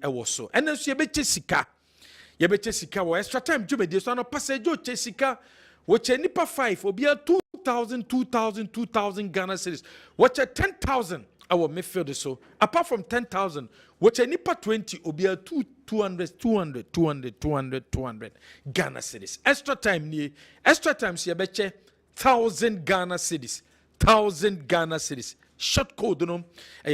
ewo so ene so yebeche sika wo extra time jumedi so no passage o che sika wo che nipa 5 obia 2000 Ghana cedis wo che 10,000 our midfield so apart from 10,000 which a nipa 20 obia 200 Ghana cedis extra time see beche 1,000 Ghana cedis short code no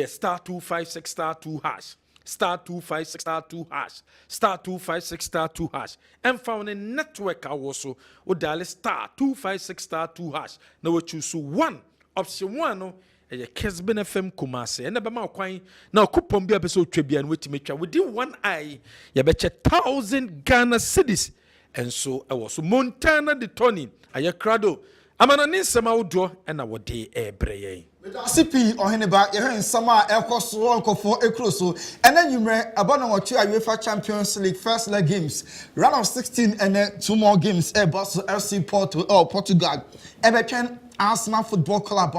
star 256 star 2 hash star 256 star 2 hash star 256 star 2 hash and found a network also o dial star 256 star 2 hash now we choose one option 1 no Kessben FM Kumase and never ma kwan na coupon bia be so twebia no wetime twa within one eye ya beche 1,000 Ghana cedis and so I was Montana de Tony aye krado amana ni nsema wodo na wode ebreye CP Oheneba ye nsama ekoso nkofo ekroso ena nyumre abana wotu UEFA Champions League first leg games round of 16 and 2 more games Barca FC Portugal ebetwen Arsenal Football Club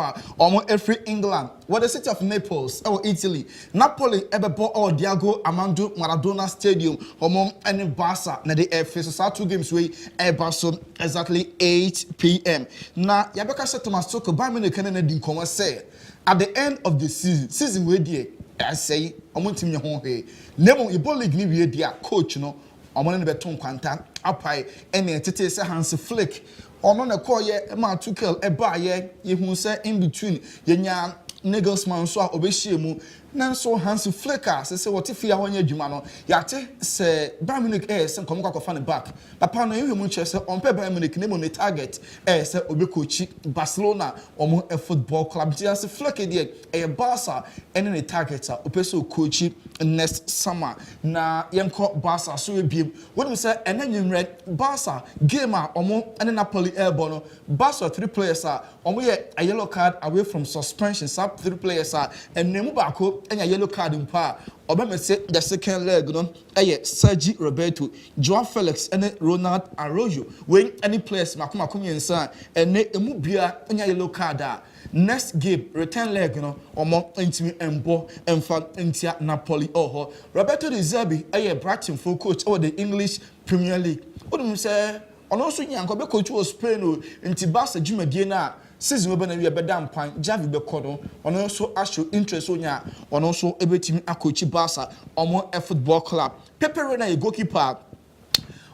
every England what the city of Naples Italy Napoli ebebo Diego Armando Maradona Stadium and Barca na the face so 2 games way Barca exactly 8 p.m. na yabeka say Thomas Tuchel by me can na di komo say at the end of the season we dey I say omontim nye ho he nemo Ibo league ni we dey coach no omo ne beton kwanta apai ene tete say Hans Flick ono na call ye ma Tuchel eba ye hu say in between yenya Nagelsmann so obehie mu nanso Hans Flick say what if ya honya adwuma no yate say Bayern Munich say come kwakofa ne back papa no ehwe mu che say on pe Bayern Munich nemo ne target say obekochi Barcelona omo football club Hans Flick dey Barca ene ne target opeso coach next summer na yenko Barca so ebiem wonu say ene nwumre Barca game omo ene Napoli airborne no Barca 3 players omo ye a yellow card away from suspension sub 3 players and nemu bako enya yellow card mpa obamese the second leg no Sergi Roberto Joao Felix and Ronald Araujo when any players makomakom yensa ene emu bia enya yellow card next game return leg no omo ntimi embo emfa ntia Napoli Roberto De Zerbi Brighton full coach over the English Premier League odum say ono so nyanko be coach o Spain o nti Barca dwumadie na season we be na we be dam pan Javi be kodo ono so show interest onya ono so ebetimi akochi Barca omo football club Pepe Reina a goalkeeper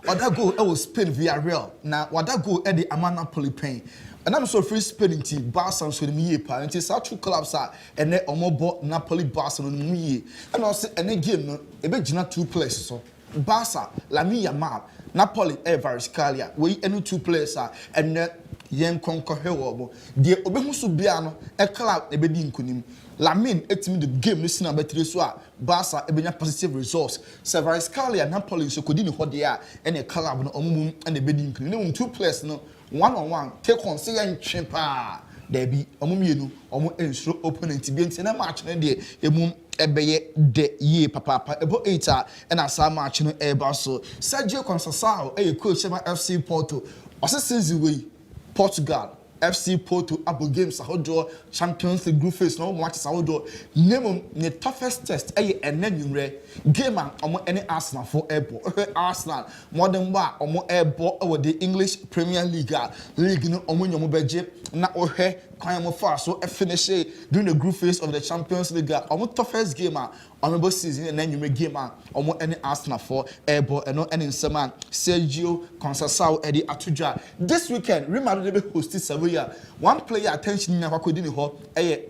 oda goal was Spain Villarreal na wada goal e de Napoli pen and I'm so free Spain team Barca so dem yie pa nti sa two clubs ene omo bo Napoli Barca no yie and also ene game no e be gina 2 players so Barca Lamine Yamal Napoli Variscalia we any 2 players and yen konko hewo de obehu so bia no e club e be di nkunim Lamine etimi the game no sina betre so Barca ebenya positive results Variscalia Napoli so kodi ni hode ene club no omum ene be di nkunim 2 players no one on one take on say yen twepa there be omumienu omu ensuro opponent bi enti na match no de emum ebeye de ye papa ebo 8 and asa match no eba so Sergio Conceição coach FC Porto season we Portugal FC Porto abo games ahodo Champions League group phase no matches ahodo name the toughest test enenwure game omo any Arsenal for airport Arsenal modern ba omo airport over the English Premier League league no omo nyomo beje na ohwe kwan mo fa so finish during the group phase of the Champions League omo toughest game omo season enenwure game omo any Arsenal for airport and no any nsema Sergio Conceição edi atudwa this weekend Real Madrid be host Sevilla one player attention na kwakodi ni ho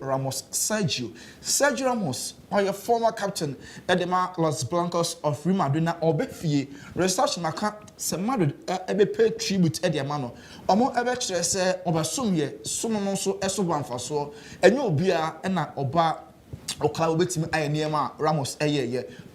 Ramos Sergio Ramos your former captain Edema Los Blancos of Real Madrid na obefie research maka se Madrid ebe pay tribute Edema no omo ebe kire se obasomye somo no so eso banfaso enye obia na oba okla obetimi ayeniema Ramos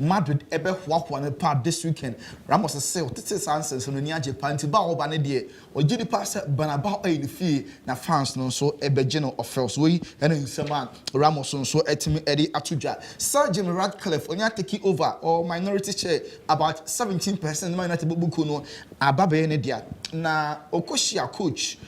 Madrid ebe hwahwa ne pa this weekend Ramos say otete sanses no ni age panti ba oba ne de ogidi pass banaba ayi fie na fans no so ebe geno offers we ene nsema Ramos so etimi edi atudwa Sergeant Radcliffe onya take over or minority share about 17% Man United buku no ababe ne dia na okoshia coach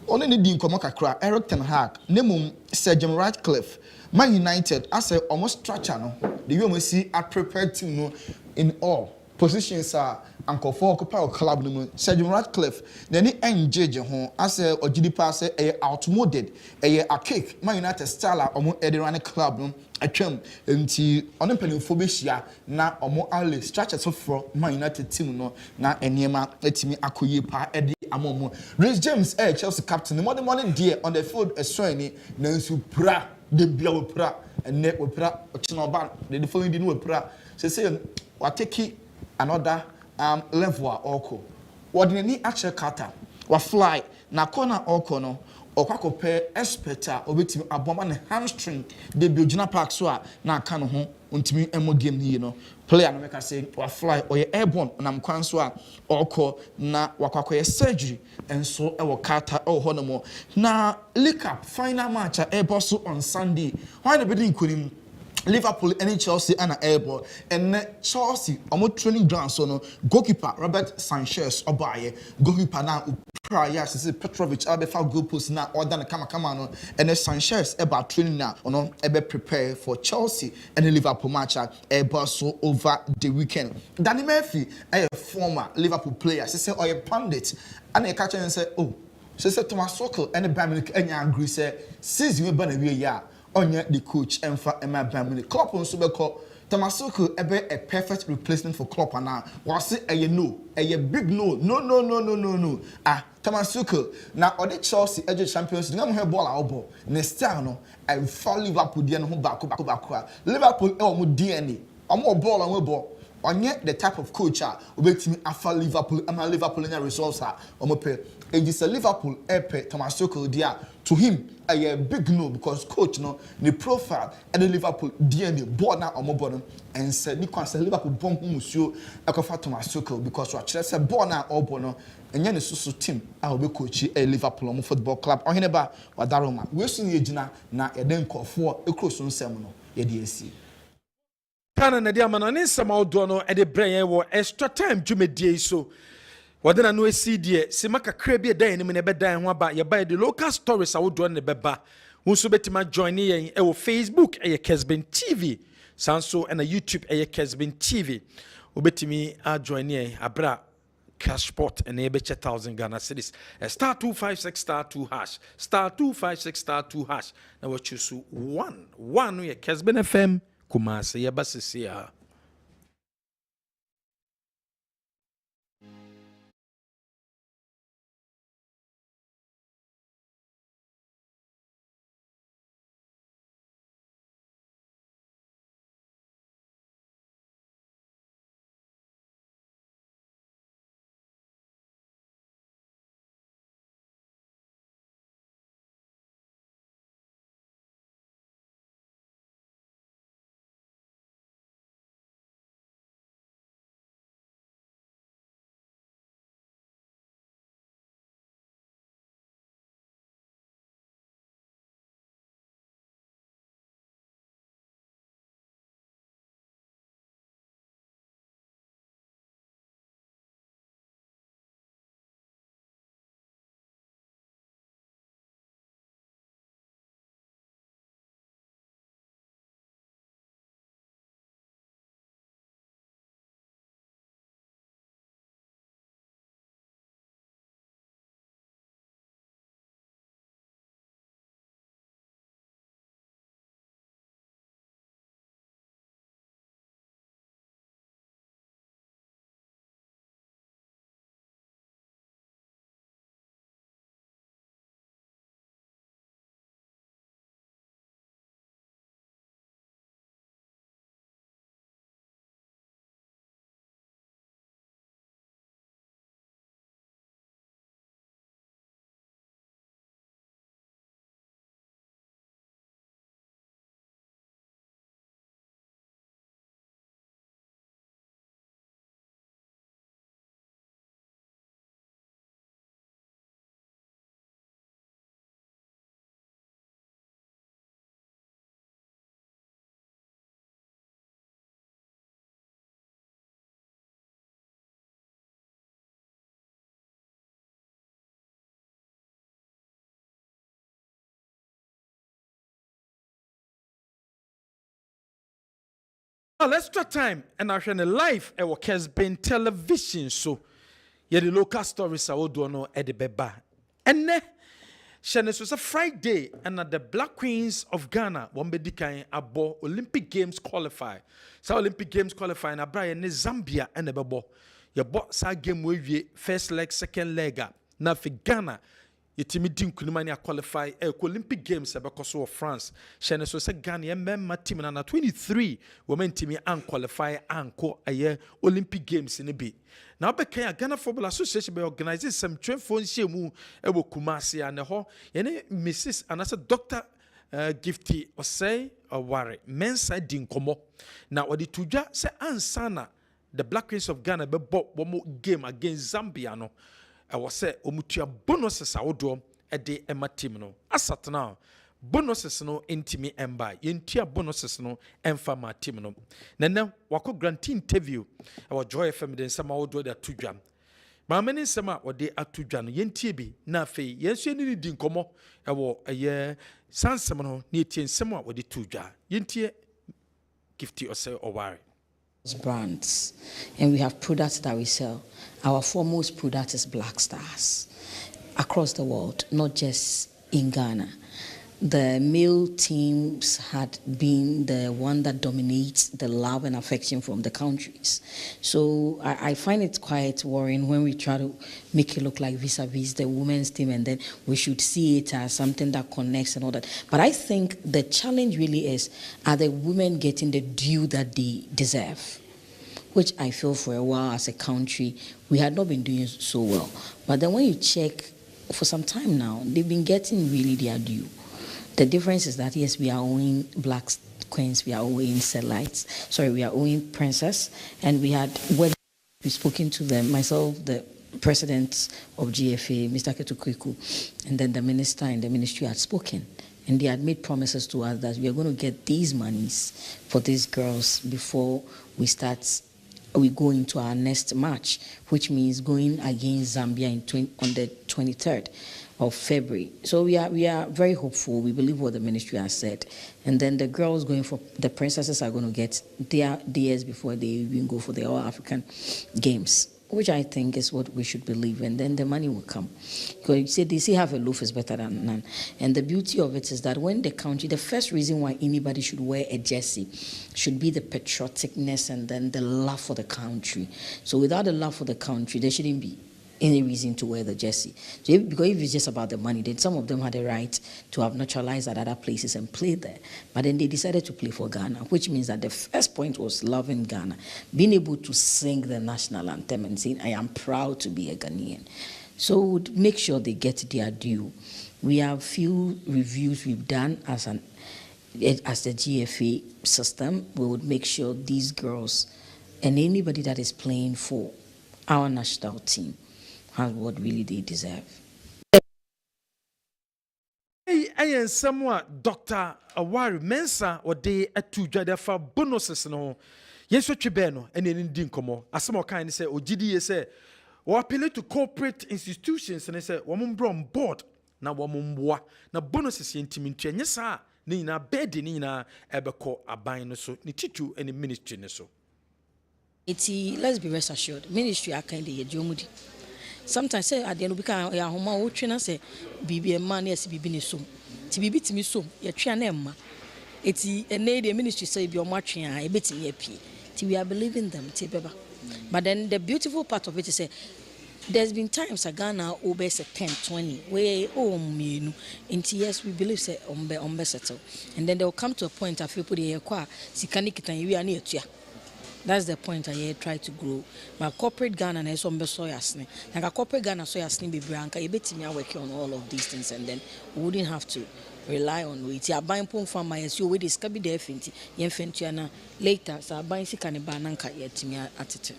only need the nkɔmɔ kakra Eric Ten Hag nemum Sir Jim Ratcliffe Man United as a almost structure no the way we see a prepared team no in all positions are Uncle for occupy club no Sir Jim Ratcliffe then he engage ho as a ogidi pass a outmoded a cake Man United style omo edirane club no atwam enti ono mpanimfo be hia na omo alle structure so for Man United team no na eniema etimi akoye pa edi amomo Reece James Chelsea captain the morning dear on the field eswani na nsu pra de bia we pra ene we pra ochino ba the following day no we pra say wateki another level oko what ni actual kata wa fly na corner oko no okwakope expecter obetimi aboma ne hamstring de biogina park so a na aka no ho ontimi emo game ni no player no make say wa fly or airborne nam kwan so a oko na wakwakoye surgery enso e wo kata e ho no mo na league cup final match e boss on Sunday why the bidding kunim Liverpool and Chelsea and airborne and Chelsea almost training ground so no goalkeeper Robert Sanchez obaye goalkeeper now prior to Petrovic abefa goal post na order na kama no and Sanchez about training now ono ebe prepare for Chelsea and Liverpool match so over the weekend. Danny Murphy a former Liverpool player say or a pundit and a catcher and say oh say Thomas Tuchel and Bayern enya angry say since we ban away ya onye the coach Emfa Emma Bamini. Klopp on Subeko, Thomas Tuchel ebe a perfect replacement for Klopp and now. Was it a no? A big no. No. Thomas Tuchel. Now, on the Chelsea edge champions, the number ball elbow. Next time, no, I follow Liverpool DNA back. Liverpool more DNA. I'm more ball and more ball. On yet the type of coach who makes me after Liverpool and my Liverpool in results are on my pay. It is a Liverpool epic Thomas Tuchel dia to him a big no because coach no the profile and the Liverpool DNA born now on my bottom and said because Liverpool bomb monsieur Ekofa Thomas Tuchel because we actually said born now all born and yan is team I will be coach a Liverpool football club Oheneba Wadaroma we soon yejina na eden call for a cross on semono yedc Kana na dia mana ne sama odo no e de bren wo extra time dwumedie so wadena no esi die simaka kra bi dan ne be dan ho aba ye ba the local stories awodo ne beba wonso betima join yen e wo Facebook e Kessben TV sanso e na YouTube e Kessben TV obetimi a join yen abra cash sport and ebe 1000 Ghana cedis star 256 star 2 hash star 256 star 2 hash na we choose one ye Kessben FM Kumasi ya basi ya Well, extra time and I share live at Kessben television so yeah the local stories are all doing at the beba. And ne share so a Friday and at the Black Queens of Ghana one be dikan abo Olympic Games qualify. So Olympic Games qualifying a Brian ne Zambia and the bebo. Your box sa game we first leg, second leg up. Now for Ghana. Yetimi din kunimani a qualify Olympic Games because of France. Shane so say Ghana member team na 23 women team an qualify anko aye Olympic Games in be. Now be Ghana Football Association be organizing some train phone shemu ewo Kumasi and ho yene Mrs. and as a Dr. Gifty or say or worry mensa din komo. Now odi tuja say ansana the Black Queens of Ghana be bought one more game against Zambia no. I was say omutua bonuses awodo e de ema team no asat now bonuses no intimi emba yentua bonuses no emfa ma team no nana wako grant interview our Joy FM den sama awodo da tudwan ma many sama wode atudwan no yentie bi na afei yenso ni di nkomo e wo eye sansem no ne tie nsem a wode tudwa yentie Gifty or say or worry brands, and we have products that we sell. Our foremost product is Black Stars across the world, not just in Ghana. The male teams had been the one that dominates the love and affection from the countries. So I find it quite worrying when we try to make it look like vis-a-vis the women's team, and then we should see it as something that connects and all that. But I think the challenge really is, are the women getting the due that they deserve? Which I feel for a while as a country, we had not been doing so well. But then when you check, for some time now, they've been getting really their due. The difference is that, yes, we are owing Black Queens, we are owing Satellites, we are owing Princess, and we had, when we spoken to them, myself, the president of GFA, Mr. Ketukwiku, and then the minister in the ministry had spoken. And they had made promises to us that we are going to get these monies for these girls before we go into our next match, which means going against Zambia on the 23rd of February. So we are very hopeful. We believe what the ministry has said. And then the girls the princesses are going to get their DS before they even go for the All-African Games, which I think is what we should believe, and then the money will come. Because you say they say have a loaf is better than none. And the beauty of it is that when the country, the first reason why anybody should wear a jersey should be the patrioticness and then the love for the country. So without the love for the country, there shouldn't be any reason to wear the jersey. So because if it's just about the money, then some of them had a right to have naturalized at other places and play there. But then they decided to play for Ghana, which means that the first point was loving Ghana, being able to sing the national anthem and saying, I am proud to be a Ghanaian. So make sure they get their due. We have few reviews we've done as the GFA system. We would make sure these girls and anybody that is playing for our national team has what really they deserve. And someone Dr. Awari Mensa or they at two for bonuses no. Yes, what you beno and in Dinkomo. As some kind say, or GDA say, or appeal to corporate institutions and they say, woman brom board, na woman boa, na bonuses in Timinti, and yes, sir, Nina bed in Ebeko abine so, ni titu and ministry so. Let's be rest assured, ministry are kind of Jomudi. Sometimes say at the end because ya homa o twena say bibi man yes bibi ne som ti bibi timi som ya twea na emma eti ene the ministry say bi o ma twea e betimi apie ti we are believing them ti beba. But then the beautiful part of it is there's been times Ghana over say 10 20 where mienu enti yes we believe say ombe settle, and then they will come to a point I feel put the kwa sikani kitan we are na etua. That's the point I try to grow. My corporate Ghana na so mbe so yasne. Like corporate Ghana so yasne be branka e betimi working on all of these things, and then we wouldn't have to rely on it. Ya ban pon farmer yes you we discover be there finti. Yen fintu na later so ban sika ne ba nanka yetimi atete.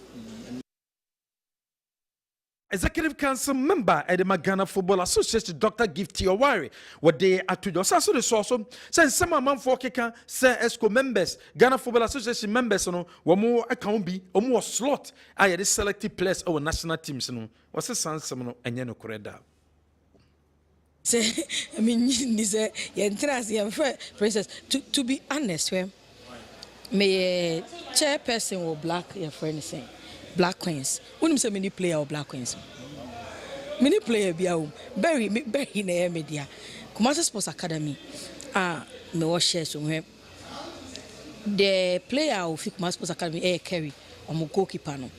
Executive Council member at the Ghana Football Association, Dr. Gifty Awari, what they are to do. So the source, since some amount for Keka, say ESCO members, Ghana Football Association members, no, one more account be, or more slot. I had selected players over national teams, no. What's the sense of no and yeno correda? Say, I mean, this princess. To be honest, Me chairperson or black your friend saying Black Queens. When you say many player or Black Queens. Many player be out. Very in the media. Kumasi Sports Academy. Me was share somewhere. The player of Kumasi Sports Academy carry or goalkeeper no.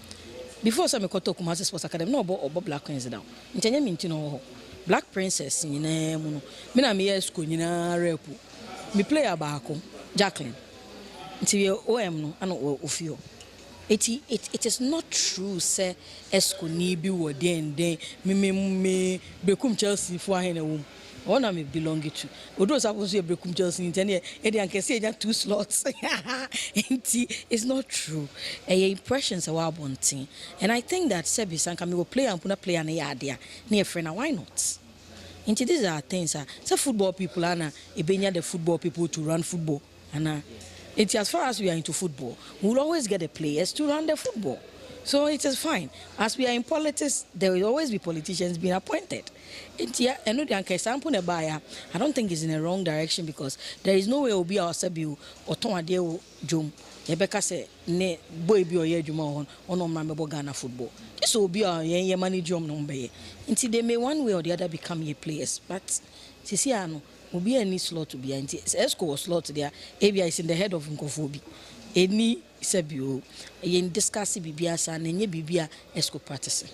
Before some me to Kumasi Sports Academy no about Black Queens down. Nchanya minti no Black Princess nyina mu no. Me na me school nyina rep. Me player baako Jacqueline. Nti OM no ana ofio. It is not true say esco ni bi wo den me bekum Chelsea for ahena wo. Ona me belong to. Odo suppose you bekum Chelsea ntene e dey anke say 2 slots. It's not true. Impressions are abonting. And I think that Sebi Sanka me go play and put play na yade na friend why not? Into these are things so football people ana ebenya the football people to run football and it's as far as we are into football, we'll always get the players to run the football. So it is fine. As we are in politics, there will always be politicians being appointed. I don't think it's in the wrong direction because there is no way it will be our Sabu or Tomadeo Jum. Rebecca said, ne boy be or Yejuma on Ghana football. This will be our money drum number. Until they may one way or the other become your players. But Sisiano. Will be any slot to be anti Esco slot there. Abia is in the head of Nkofobi. Any Sabio, in discussing Bibiasa and any Bibia Esco practicing.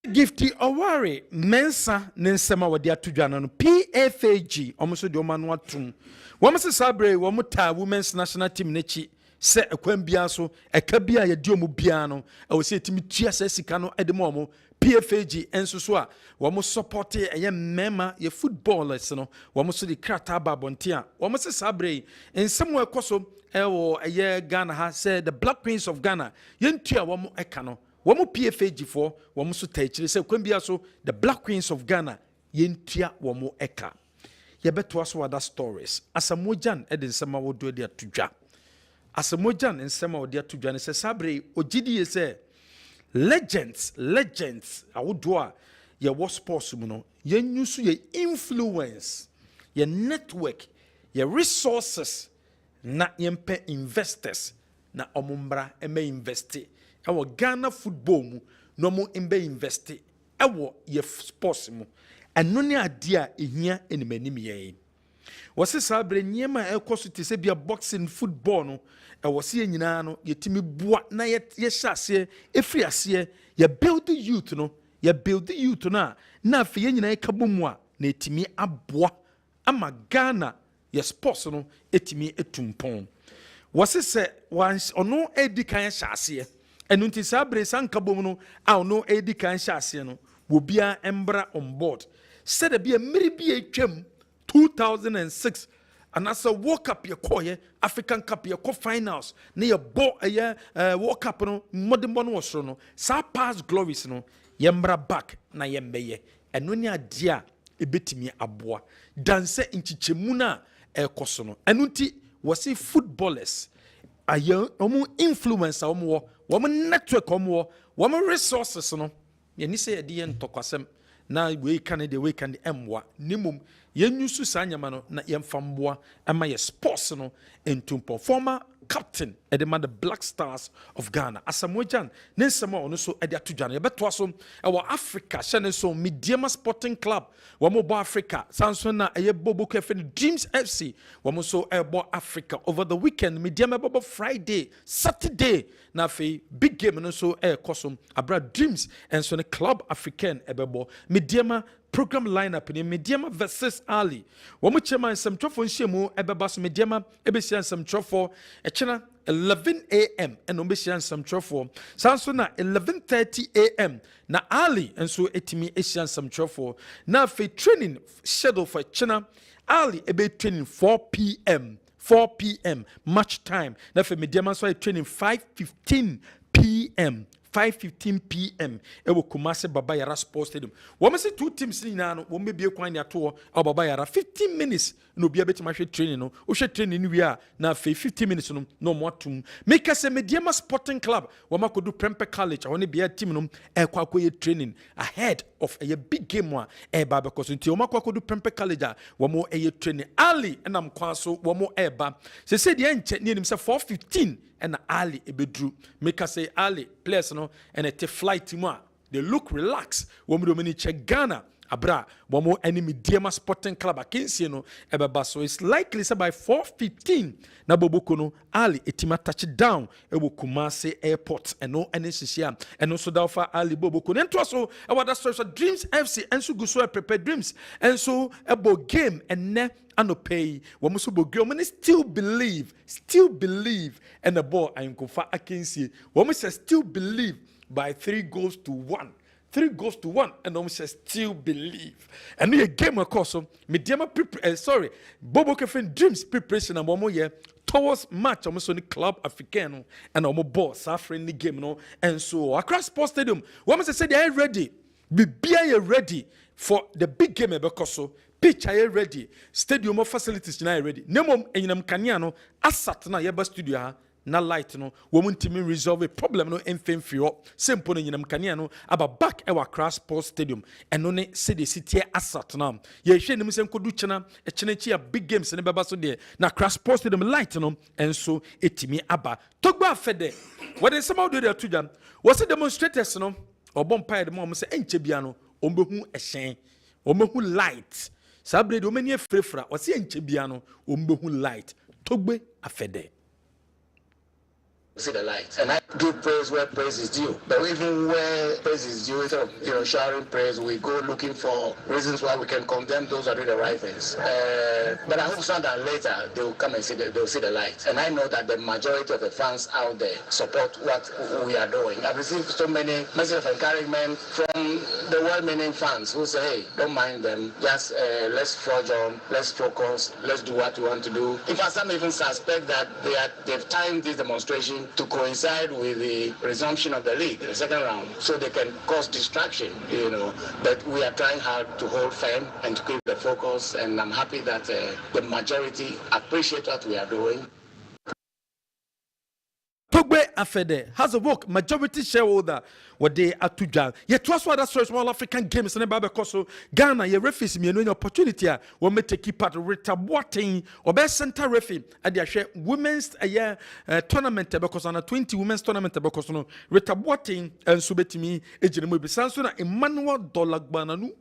Gifty Owari, Mensa, Nensema, what they are to Janan, PFAG, almost the Oman Watum. Woman's Sabre, Womuta, Women's National Team Nechi, set a Quembiaso, a Cabia, a Diomo Piano, I will say to me, Chiasicano at the Momo. PFAG and so we support a member your footballers no we so the Krataba Bontia we say Sabre and somewhere koso a year Ghana has said the Black Queens of Ghana yentua we eka no we PFAG for we so tell say kwambia so the Black Queens of Ghana yentua we eka ye beto aso other stories asamojan edin sama wo do dia tudwa asamojan nsema wo dia tudwa ne say Sabre ogidi say legends awodua ye wo sports mu no ye nyusu ye influence ye network ye resources na yempe investors na omumbra eme investi ewo Ghana football mu no mo embe investi ewo ye sports mu eno ne ade a ehia enimani ye wose Sabre nyema ekoso te se bia boxing football no wose ye nyina no yetimi bua na ye hyase efri ase ye build youth no na afi ye nyina ekabomu a na etimi aboa ama Ghana ye sports no etimi etumpon wose se ono edi kan hyase enu nti Sabre sankabom no a ono edi kan hyase no wo bia embra on board said a bia mmiri bia etwam 2006 and as a World Cup your koye African Cup your finals na your bo World Cup no modern was no sa past glories no yembra back na yembeye eno ni adia ebetimi aboa danse nchichemu na ekoso no eno nti wasi footballers aye omu influencer omu network omu resources no ye ni say ye de ntokwasem na we can the emwa nimum yenyusu sanyama no na yemfamboa ama ye sports no entumpo former captain edema the Black Stars of Ghana asamojan nensema ono so ede atudwane ye beto aso e Africa shene so Mediama Sporting Club wo bo Africa sanso na eye bobo kefe Dreams FC wo so ebo Africa over the weekend Mediama bobo Friday Saturday na fe big game no so kosom abra Dreams enso ne Club African ebebo Mediama program lineup in Mediama versus Ali. Womu chema some trofo nshemu ebeba Mediama ebesian some trofo echena 11 a.m. and ombesian some trofo. Sanso na 11:30 a.m. na Ali and so etimi esian some trofo. Na fe training schedule for echena Ali ebe training 4 p.m. match time. Na fe Mediama so training 5:15 p.m. 5:15 p.m. Ewo Kumasi Baba Yara Sports Stadium. Wọ́n say two teams ni na no wọ́n be kwan ya to Baba Yara 15 minutes no be betima hwe training no wo hwe training ni wi a na fe 50 minutes no no mo atum make say Mediama Sporting Club wo makodu Prempeh College woni bia team no e kwa akoye training ahead of a big game one eba because nti wo makodu Prempeh College a wo mo training Ali enam kwa so wo mo eba say de enche ni enim say 4:15 and Ali ebedru make say Ali players no and a flight mu a they look relaxed wo mo do many check Ghana abra bomo enemy Mediama Sporting Club akensie no ebeba so it's likely say by 4:15 na boboko no Ali etima touch down ewo Kumasi airport eno ene hihia eno so dafa Ali boboko nto so ewada so Dreams FC enso guso prepare Dreams enso ebo game enne anopay wo so bogwe wo still believe and the ball ayinkofa akensie wo say still believe by 3-1 and almost still believe. And we a game of course so Mediama Bobo Kessben Dreams preparation and one year towards match almost on the club African and almost boss friendly game no and so across sports stadium one must say they are ready be ready for the big game because so pitch are ready stadium facilities now ready nemo enyinam kania no asat na yeba studio ha na light no woman team resolve a problem no enfemfio simple no nyinam kania no aba back e wa Accra Sports Stadium eno ne city city asat na ye hwe nim sem kodu chena e chena chi a big games ne beba so de na Accra Sports Stadium light no enso etimi aba togba afede what is some of the tuja was the demonstrators no obompa de mo say enche bia no ombehu ehyen ombehu light sabre de omani afrefra o say enche bia no ombehu light togbe afede. See the light, and I give praise where praise is due. But even where praise is due, instead of shouting praise, we go looking for reasons why we can condemn those who are doing the right things. But I hope sooner than later they will come and they'll see the light. And I know that the majority of the fans out there support what we are doing. I've received so many messages of encouragement from the well-meaning fans who say, "Hey, don't mind them. Just let's forge on, let's focus, let's do what we want to do." In fact, some even suspect that they've timed this demonstration to coincide with the resumption of the league, the second round, so they can cause distraction, But we are trying hard to hold firm and to keep the focus, and I'm happy that the majority appreciate what we are doing. Togbe afede has a work majority shareholder what they are to jam. Yet trust what that's small African games and Baba Koso Ghana ye referees me no opportunity we may take part retaboting or best center referee at the share women's tournament because on a 20 women's tournament because no retaboting and subetimi ejinemu bi sanso na Emmanuel Dolagbananu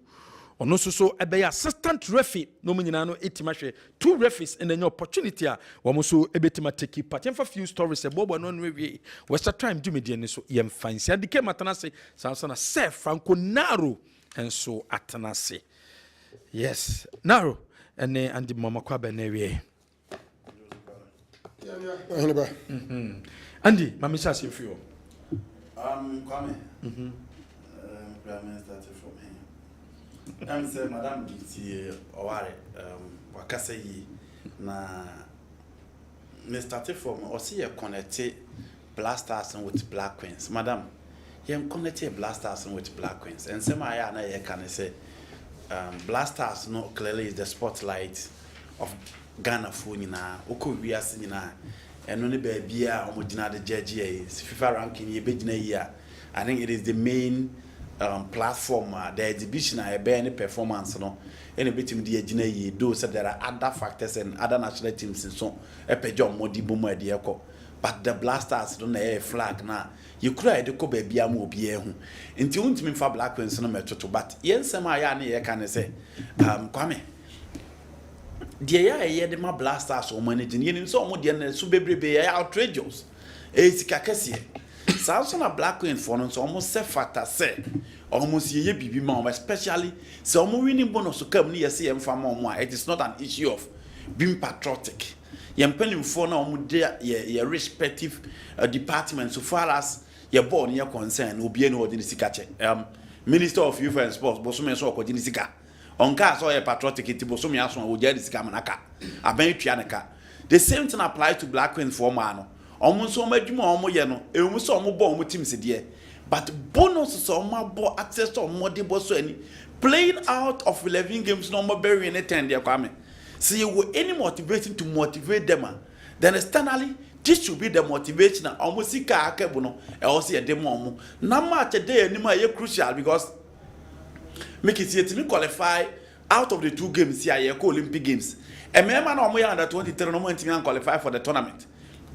ono so ebe assistant referee no nyina no etima hwe two referees in the opportunity a wo so ebetima take part for few stories bobo no we west time do media ni so yem fancy adike matanase sanso na Sir Franco Naro and so atanase yes Naro ene andi mama kwa be na we Oheneba andi mama sha se fio Kwame Prime Minister from here I'm saying Madam Giti Oware wakasa yi na me started from osi ye connect Blasters with Black Queens Madam ye connect Blasters with Black Queens and say my na ye can say Blasters no clearly is the spotlight of Ghana for nyina oko wiase nyina eno ne ba bia omodina de judge FIFA ranking ye begina yi I think it is the main platform the exhibition any performance no any bit the agina ye do so there are other factors and other national teams in so epejo modi bomu ade but the Blasters don't have flag na you cry the ko baby am obi ehu nti untimi fa Black Queens no metoto but yensem aya na ye kan say Kwame the ye de ma Blasters o manage ni nim so o de na so bebrebe ya outrageous sika kese Samson a Black Queen for no so almost se factor say almost ye bibi ma especially so almost winning bonus to come near see emfa it is not an issue of being patriotic ye penim for na almost there ye respective departments so far as ye born ye concern obi ene odi sika che Minister of Youth and Sports bosume so okodi sika onka so ye patriotic ti bosume aso oja sika manaka aban twa neka the same thing applies to Black Queen for man omo so madwuma omo ye no emu so omo bo omo team se de but bonus so omo bo access to omo de bo so ani playing out of 11 games no omo bury any 10 there Kwame See, you were any motivation to motivate them, then externally, this should be the motivation. Almost see Kessben, I also see a demo. Now, much a day anymore, crucial because make it see to me qualify out of the 2 games here, Olympic Games. And remember, no more under 23 no more and qualify for the tournament.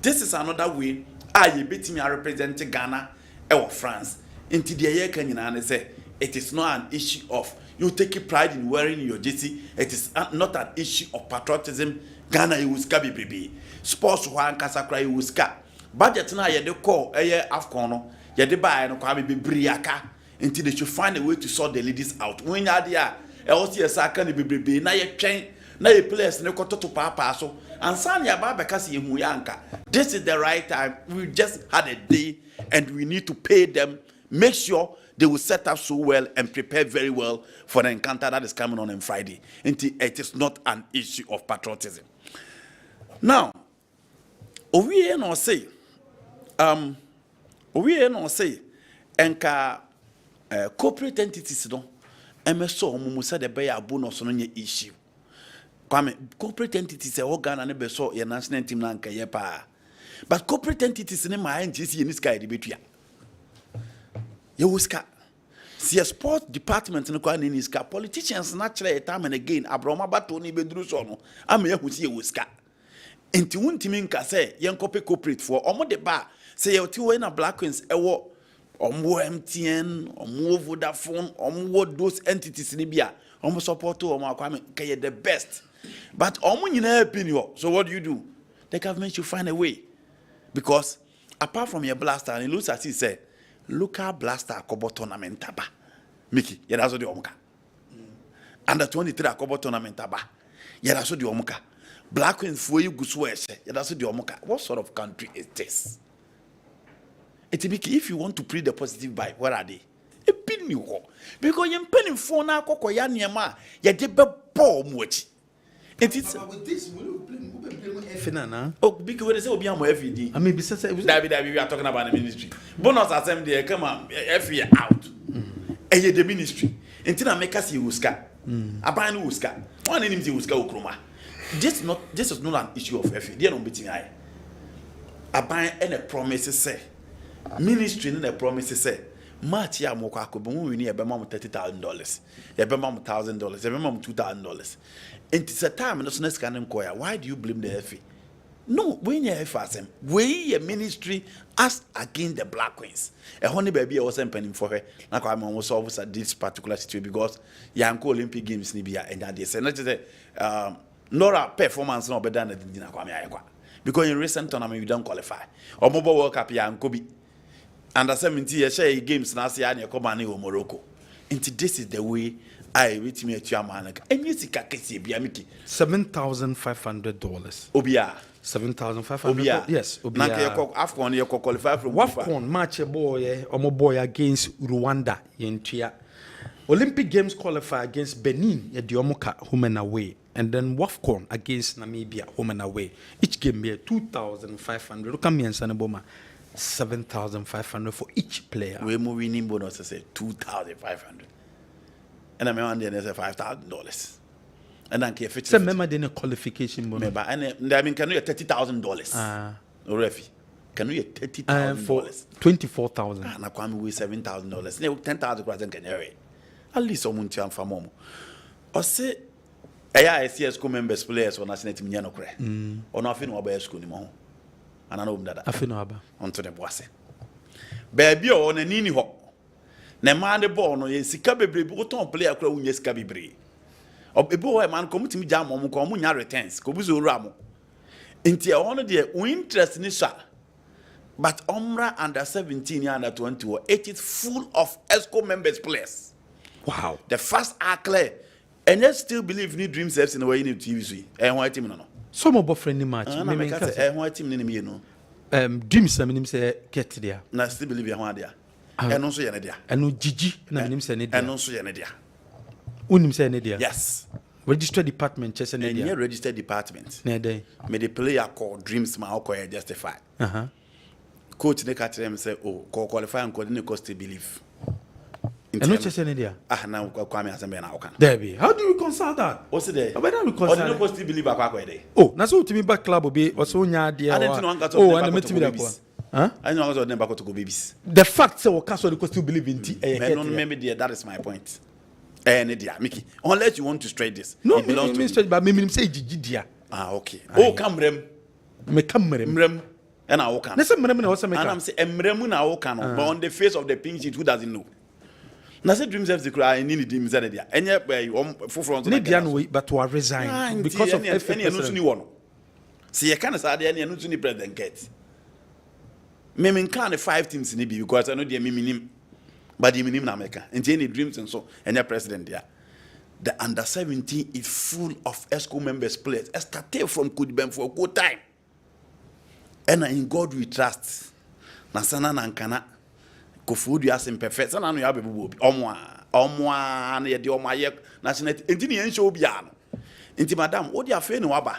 This is another way I beat me representing Ghana or France. Into the year can say it is not an issue of you take pride in wearing your jersey. It is not an issue of patriotism. Ghana you will be baby. Sports one kasakra you will ska. Budget na ye de call AFCON no ye de buy no kwa be briaka until they should find a way to sort the ladies out. When you are there, also yes aka ni be na ye twen na ye players ne koto to papa so ansan ya ba because ye hu yanka. This is the right time. We just had a day and we need to pay them. Make sure they will set up so well and prepare very well for the encounter that is coming on Friday. It is not an issue of patriotism. Now, we no say, enka corporate entities no, MSO mumu said the beya bonus no nye issue. Kwame corporate entities e organ na beso ye national team na nka ye pa. But corporate entities ne ma NGC ni sky debetua. Ye wuska. See a sport department no kwa ni ska politicians naturally time and again abroma bato ni bedru so no am ye husi ye wuska. Enti wuntimi nka say yen copy corporate for omo de ba say ye ti we na Black Queens ewo omo MTN omo Vodafone omo those entities ni bia omo support omo akwa me the best. But omo nyina opinion. So what do? The government should find a way. Because apart from your blaster, and it looks as he said, local blaster kobo tournament taba. Mickey, yeah, that's what the omuka. Under 23 kobo tournament taba. Yeah, that's what the omuka. Black Queens for you gusweshe. Yeah, that's what the omuka. What sort of country is this? It's Mickey, if you want to pre the positive vibe, where are they? A pin you ho. Because you're penning for na koko ya niema. Ya debe bo mwechi. It is with this, we blame Finana. oh, because when they say Obiamo FED. I mean, besides, We are talking about the ministry. Bonus assembly, come on, FE out. And the ministry. Until I make us Uska. I buy no Uska. One name is Uska Ukroma. This is not an issue of FE. They are not beating I. I buy any promises say. Ministry and the promises say. March ya moka ko we need $30,000. $1,000, $2,000. And it's a time no next can inquire. Why do you blame the FA? No, when you have we a ministry as against the Black Queens. A honey baby I was penning for her. Now I'm almost always at this particular situation because Yanko Olympic Games nibia and that they say not just Nora performance no better than the because in recent tournament you don't qualify. Or mobile World Cup Yankobi. Under 70 years games na say any come or Morocco. And this is the way I reach me at your man. And you see Kakesi Biamiki $7,500. Obia $7,500. Yes, Obia. Nanka AFCON you qualify from WAFCON match a boy against Rwanda yentia. Olympic Games qualify against Benin at the Omoka home and away. And then WAFCON against Namibia home and away. Each game be $2,500. Look at me and Sanaboma. $7,500 for each player. We move winning bonus to say $2,500. And I remember then say $5,000. And then if it's a member then a qualification bonus. And I mean can you $30,000? Refi. Can you $30,000 for 24,000? And I come with $7,000. No, $10,000 can you at least someone to am for mom. Or say AICS members players or national team no cre. Or nothing about school anymore. And I know that I feel about onto the boss. Baby on a nini ho. Ne man the ball no ye sika bebre buton player kura unye sika bebre. Ebo man come to me jam mo ko mo nya returns ko bu zo ramo. Nti e hono de interest ni sha. But Omra under 17 and under 20 it is full of ESCO members players. Wow. The first are clear. And yet still believe need dreams in the way you need TV. And why team no. Some of friendly match. Why team ni no. Dreams I mean say get there. Na still believe you are there. And also you there. And Gigi na menim say ne there. And also you there. Unim say ne there. Yes. Registered department chese ne there. And registered department. Ne there. Me the player call dreams ma o call justify. Coach ne catch them say oh call qualify and coordinate cost to believe. And not just any idea. Now Kwame has been out. Debbie, how do you reconcile that? What's it there? How do you reconcile? Or supposed to believe a day. Oh, that's what to me back club will be or so near dear. I didn't know Oh, and the babies. Huh? I know I was never to go babies. The fact so Castle because you believe in tea. Maybe dear, that is my point. Dear, Mickey. Unless you want to straight this. No, it belongs to me. But me say Gigia. Okay. Oh, come rem. Me come rem. And I walk on. And I'm saying, Emremuna Okan, but on the face of the pink sheet, who doesn't know? Now, say dreams have the cry, and need dreams that idea. And yet, for front of the but to resign because of any one. See, I can't say any new president get. Me can 5 teams in the because I know the minim, but the minim America, and any dreams and so, and your president there. The under 17 is full of ESCO members players. I started from Kessben for a good time. And in God we trust. Na sana na nkana kofu du asem perfect. Sana no ya bebu obi. Omwa na ye de omaye national enti ne yen show bia no. Enti madam, wo de afa ni waba.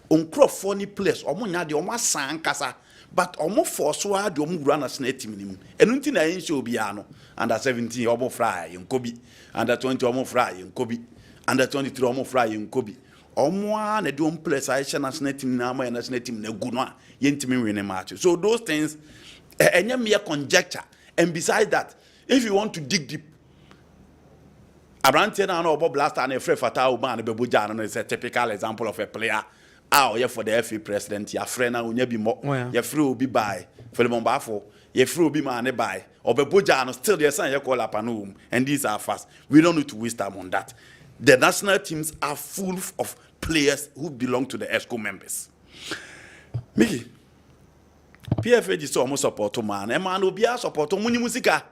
Onkrofo ni place omo nya de omo asan kasa. But omo force wa de omo gura national team ni mu. Enu enti na yen show bia no. Under 17 omo fry yenkobi. Under 20 omo fry yenkobi. Under 23 omo fry yenkobi. Omwa na do place Aisha national team na ama national team na gu no a yentimi win match. So those things any mere conjecture. And besides that, if you want to dig deep, Abrante na no blaster and a free fatal man bebuja no is a typical example of a player. Yeah, for the FA president, your friend na unya bi mo, your free will be by Philemon Bafo, your free will be man by or bebuja no still the son you call up and these are fast. We don't need to waste time on that. The national teams are full of players who belong to the ESCO members. Mickey, PFA is almost support to man. A man will be a support to Muni Musica.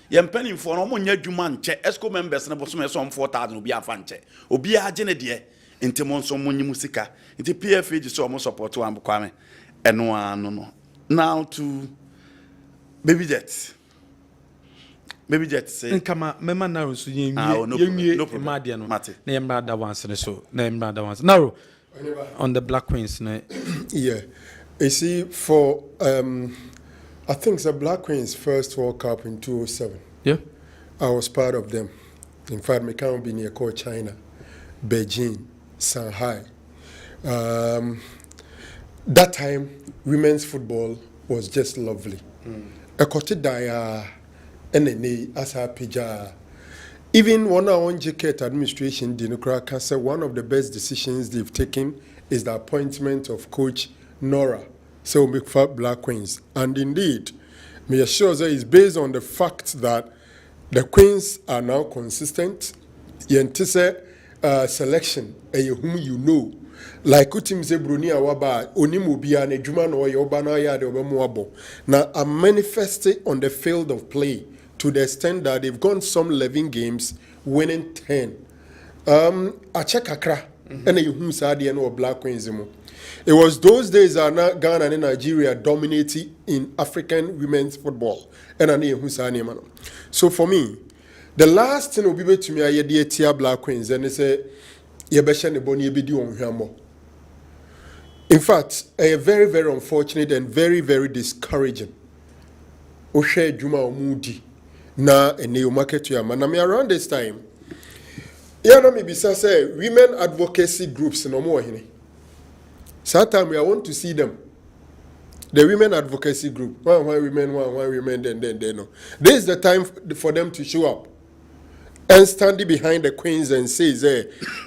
Yam penny for no one yet che ESCO members and a some 4,000 will be a fanche. Will be a genedia into Monson Muni Musica. Into PFA is almost support to Ambukwame. And no. Now to Baby Jets. Maybe just say Nkama mema na so yen no Madia no na yem brother once so na yem brother once now on the Black Queens na yeah you see for I think the Black Queens first World Cup in 2007 yeah I was part of them. In fact me can't be near called China, Beijing, Shanghai. That time women's football was just lovely. Ekotidaya NNA as a pija. Even one JKT administration, Dinokra can say one of the best decisions they've taken is the appointment of Coach Nora, so make for Black Queens. And indeed, me assure that it's based on the fact that the Queens are now consistent. Yentise selection, whom you know. Like utim se bruni awaba onimu bia na djuma no ye oba na ya de obemuabo. Now I'm manifesting on the field of play to the extent that they've gone some 11 games, winning 10. I check Accra, and you said the Black Queens. It was those days that Ghana and Nigeria dominated in African women's football. So for me, the last thing will be to me, I hear Black Queens, and they say, in fact, a very, very unfortunate and very, very discouraging. Oshe Juma Omudi. Na a new market to Yamanami around this time. Yana maybe say women advocacy groups no more. Sometimes I want to see them. The women advocacy group. One women, then no. This is the time for them to show up and standing behind the Queens and say,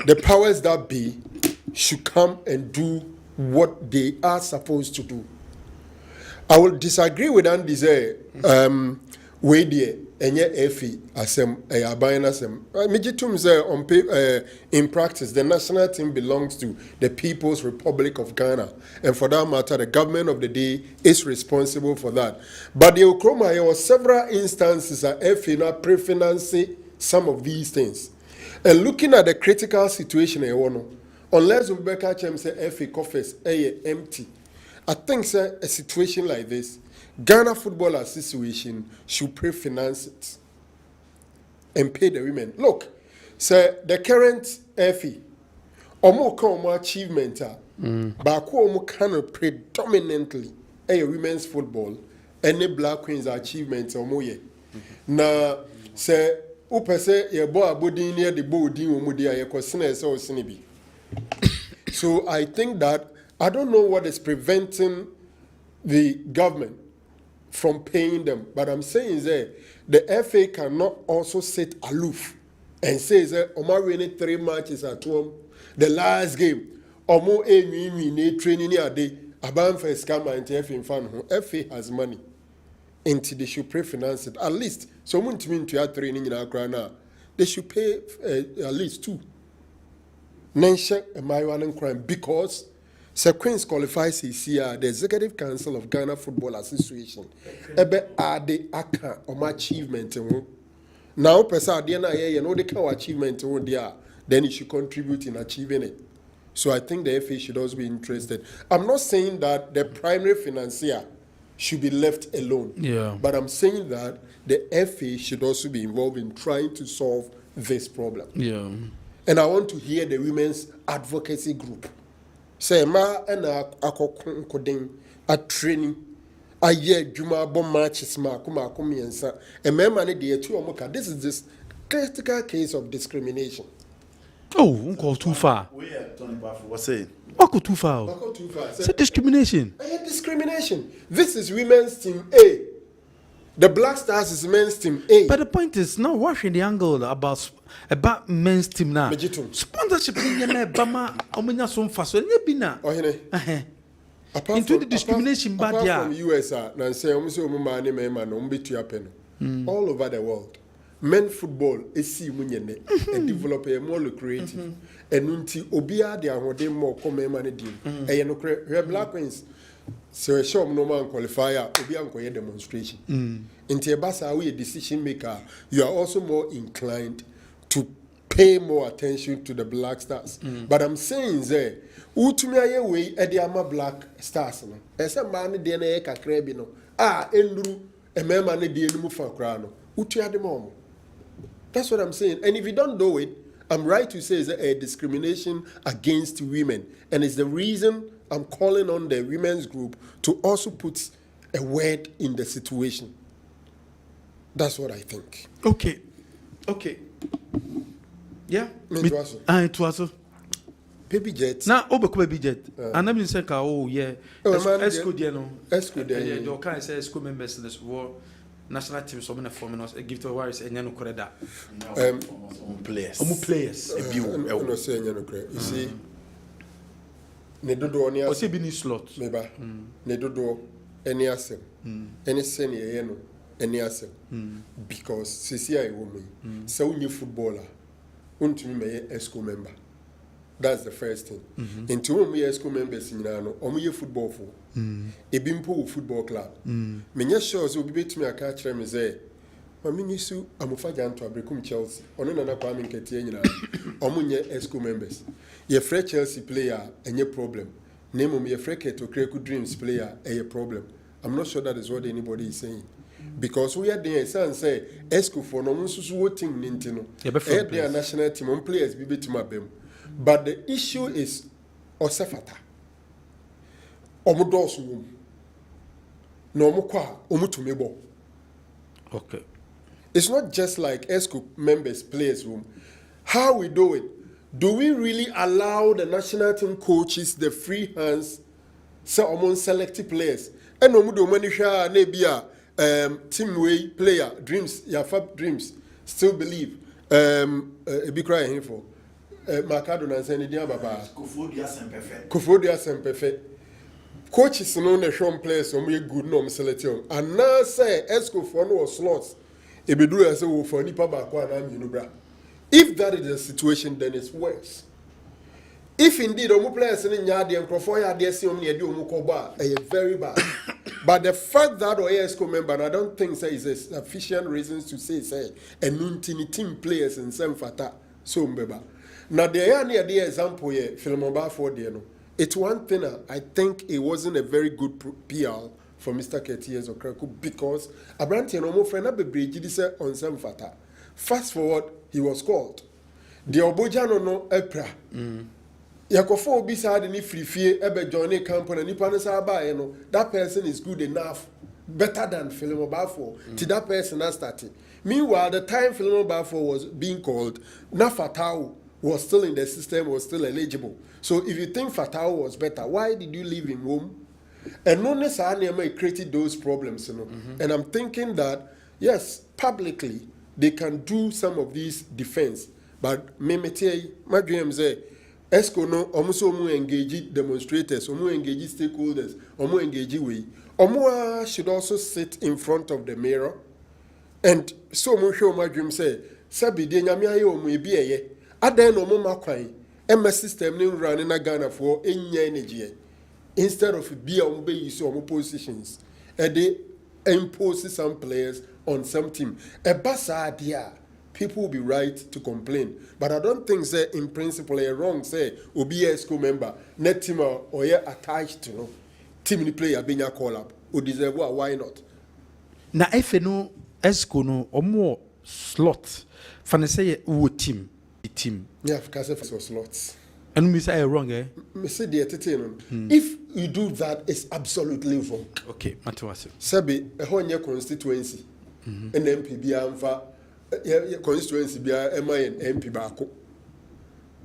the powers that be should come and do what they are supposed to do. I will disagree with Andy way there. Enye efi asem abayana asem mijitum say on in practice the national team belongs to the People's Republic of Ghana, and for that matter the government of the day is responsible for that. But the Okroma, there were several instances that efi na pre-finance some of these things, and looking at the critical situation unless Rebecca Chem say efi coffers empty, I think say a situation like this Ghana Football Association should pre-finance it and pay the women. Look, so the current FE, omo achievement, but omo predominantly women's football and the Black Queens achievements omo ye. Now, say upese ye bo abodin near the bodin omudi a ye kwesena ese osene bi. So I think that I don't know what is preventing the government from paying them, but I'm saying that the FA cannot also sit aloof and say that Omar winning 3 matches at home, the last game, Omo a training a day, Aban for scam and FA in fan. FA has money, and they should pre-finance it at least. So when to have training in Accra, they should pay at least 2. Nensha and my one crime because Sir Queens qualifies here, the Executive Council of Ghana Football Association. Ebe are the aka or my achievement. Now, Pesa, you know the kind of achievement there, then you should contribute in achieving it. So I think the FA should also be interested. I'm not saying that the primary financier should be left alone. Yeah. But I'm saying that the FA should also be involved in trying to solve this problem. Yeah. And I want to hear the women's advocacy group. Say ma and akokon a training a year juma bomb matches ma kuma kumiensa and me man dey two omoka. This is this critical case of discrimination. Oh, won't go too far. We are Tony Bafu was saying. What go too far? Go too far. It's a discrimination. Discrimination. This is women's team A. The Black Stars is men's team A. But the point is now watching the angle about men's team now. Mejitum. Sponsorship in Yemen, Bama, Omina son faso, Nebina. Into the discrimination bad apart yeah. from US, all over the world. Men football is see munyene and develop a more lucrative. And until Obia they are more common money deal. And you know, Black Queens. So a shop no man qualifier, Obianko demonstration. In Tebasa, we a decision maker, you are also more inclined to pay more attention to the Black Stars. But I'm saying there, Utumia way Ediama Black Stars. As a man, the DNA Cacrebino. Endru, a man, the DNA for Crano. Utia de mom. That's what I'm saying. And if you don't do it, I'm right to say it's a discrimination against women. And it's the reason I'm calling on the women's group to also put a word in the situation. That's what I think. Okay. Yeah. It was. Baby jet. Now, baby jet. And I'm saying, oh, yeah. Esco, Esco, the kind say Esco members in this war. National team, so many forming a gift of wires and Yano Coreda. Players. I'm not saying you see. Nedodo oni asem. Osi slot. Meba. Nedodo any asem. Any senior yeno any asem. Because CCI woman. So new footballer. Untumi me ESCO member. That's the first thing. Into whom we ESCO members in Nano, omu football for. Ebimpo football club. Menya sure so be to me a catch them say. Mami nisu amufaja anto abrekum Chelsea. Ono na kwa mi nketie nyina. Omu nye ESCO members. Ye free Chelsea player any problem. Name ye free to Kreku Dreams player a problem. I'm not sure that is what anybody is saying. Because we are there and say ESCO for no mususu team nintino. Their national team on players be to my bem. But the issue is Osefata. Omudosu no mukwa omutumebo. Okay. It's not just like ESCO members players room. How we do it? Do we really allow the national team coaches the free hands so among selected players? And no mudo manisha nebia team way player dreams fab dreams still believe a big cry here for Marcado and Sani Diababa Kufodia Sempefe coaches no the show players so we good no selection and now say ESCO for no slots e be do as for nipa ba kwa na you know. If that is the situation, then it's worse. If indeed omu players in Yadi and Crofoya are very bad. But the fact that ESCO member, and I don't think there is a sufficient reasons to say and nuntini team players in some fata so mbeba. Now the only example here, Philemon for the it's one thing I think it wasn't a very good PR for Mr. Ketias Okraku because Abranti and Omo friend be on some fata. Fast forward, he was called. The Obojano no Epra. Yakofo Bisa had any free fear, Ebe Johnny Campon, and Nipanasa Bayano. That person is good enough better than Philemon Balfour. To that person that started. Meanwhile, the time Philemon Balfour was being called, Nafatau was still in the system, was still eligible. So if you think Fatau was better, why did you leave him home? And no necessarily created those problems, you know. And I'm thinking that, yes, publicly, they can do some of these defense. But my dream say, ESCO no, almost engage demonstrators, engage stakeholders, engage we. Should also sit in front of the mirror. And so much my dream say, Sabi de Nyame aye omu ebi eye. Adan no mo makwan. Emma system ni run in Ghana for enya energy. Instead of be on be use positions. And they impose some players on some team. A basa idea. People will be right to complain. But I don't think say in principle a wrong say obi school member net team or attached to no team ni player being a call up. Who deserve why not? Na if no esco no omo slot fane say wo team. Yeah, because if it's slots. And me say wrong Me say the if you do that, it's absolutely wrong. Okay, matwase. Sabi a whole constituency. An MP be amfa constituency be a MP bako.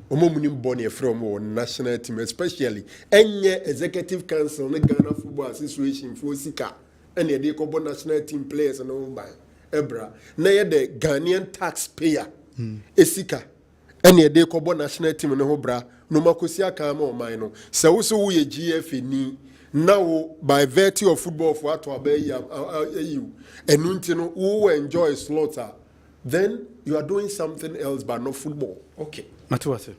Omomunim boni from one national team, especially any executive council na Ghana Football Association for Sika. And they call national team players and all by Ebra. Na the Ghanaian taxpayer. Esika. Any day kobo national team no bra no makosi aka ma o man no se wo so wo ye GF ni now by virtue of football for to abey you enu nti no wo enjoy slaughter, then you are doing something else but not football. Okay, matwase.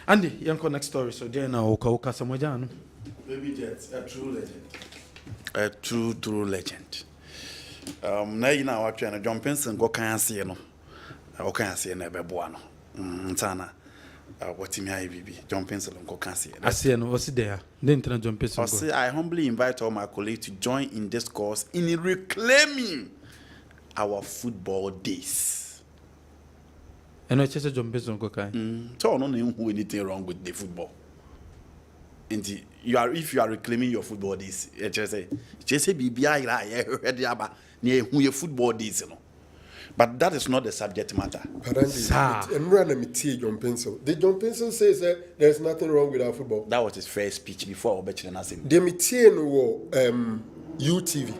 Andy, yanko next story so there na oka samoja no. Baby Jets, a true legend. A true legend. Na you know what you John Penson go kan see no. O kan see na be boa no. Ntana what me IBB John Pencil and Cancer. I see no was there. Then John Pencil. I humbly invite all my colleagues to join in this cause in reclaiming our football days. And I just John Pencil go kind. So no know anything wrong with the football. And if you are reclaiming your football days, just say BBI heard about near who your football days, you know. But that is not the subject matter. And run a John Pencil. The John Pencil says that there's nothing wrong with our football. That was his first speech before Obetchen Nasim. The Mitier UTV.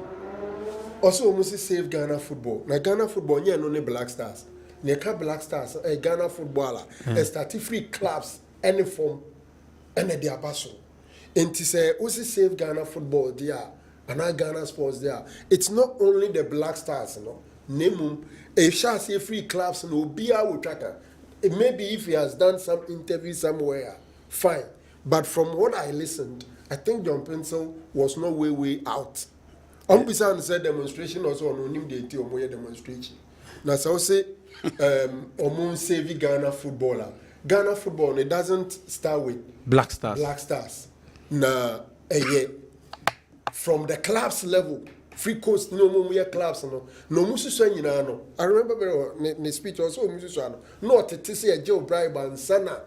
Also, almost save Ghana football. Now, Ghana football, yeah, no Black Stars. Neka Black Stars, a Ghana footballer, a starting free clubs, any form, and a diapaso. And to say, also save Ghana football there, and our Ghana sports there. It's not only the Black Stars, you know. Name if shall say free clubs no be our tracker. Maybe if he has done some interview somewhere, fine. But from what I listened, I think John Pencil was no way out. Ombudsman said demonstration also on him the demonstration. Now so say Omun save Ghana footballer. Ghana football it doesn't start with Black Stars. Black Stars. Now from the clubs level. Free coast no more clubs no musu so nyina no. I remember very well ne speech also musu so no tete say Joe bribe and sana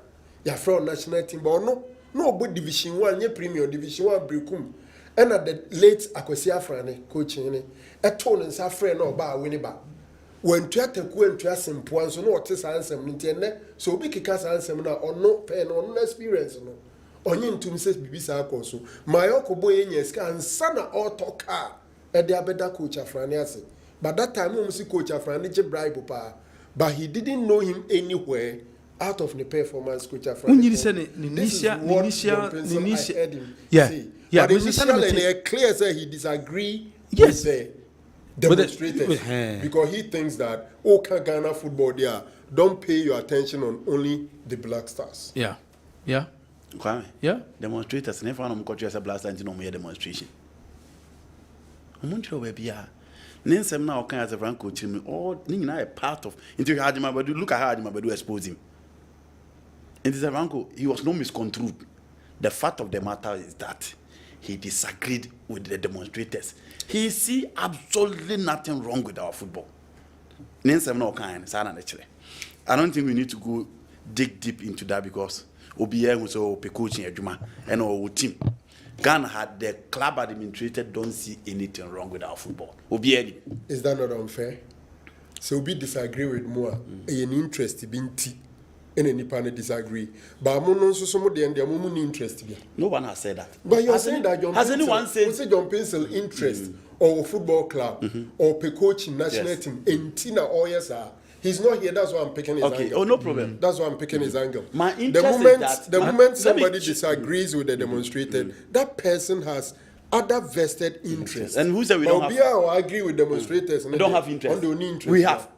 ya from national team but no but division 1 nye premier division 1 brekum and at the late Akwesi Afrane coaching ne eto ne nsa frɛ no ba Oheneba when tuataku and tuasempo anso no ote sa ansem nti ne so obi kika sa ansem na ono pɛ no ono experience no onye ntum se bibisa akoso my okobo yenye ska ansana auto car and they are better coach Afrani. But that time, we see coach Afrani bribe pa, but he didn't know him anywhere out of the performance coach Afrani. Yeah. But initially, clear say he disagree with the demonstrators because he thinks that Ghana football there don't pay your attention on only the Black Stars. Yeah. Demonstrators never know coach as a Black Stars no more demonstration. Montreal will be a Ninsem now can as a rank coach me or Nina a part of into Hadima Badu. Look at Hadima Badu expose him. In this Ranko, he was no misconstrued. The fact of the matter is that he disagreed with the demonstrators. He see absolutely nothing wrong with our football. Ninsem now can actually. I don't think we need to go dig deep into that because OBM was so coaching a Juma and our team. Ghana had the club administrator don't see anything wrong with our football. Obiedi. Is that not unfair? So we disagree with more. An interest being tea. And any panel disagree. But I'm not so some of the interest. No one has said that. But you're saying that John has Pencil, anyone said John Pencil interest or football club or per coaching national team in Tina or yes, he's not here. That's why I'm picking his angle. Oh, no problem. That's why I'm picking his angle. My interest the moment, is that the moment somebody disagrees with the demonstrator, that person has other vested interests. And who said we don't have? I agree with demonstrators. We don't have interest. interest. We have.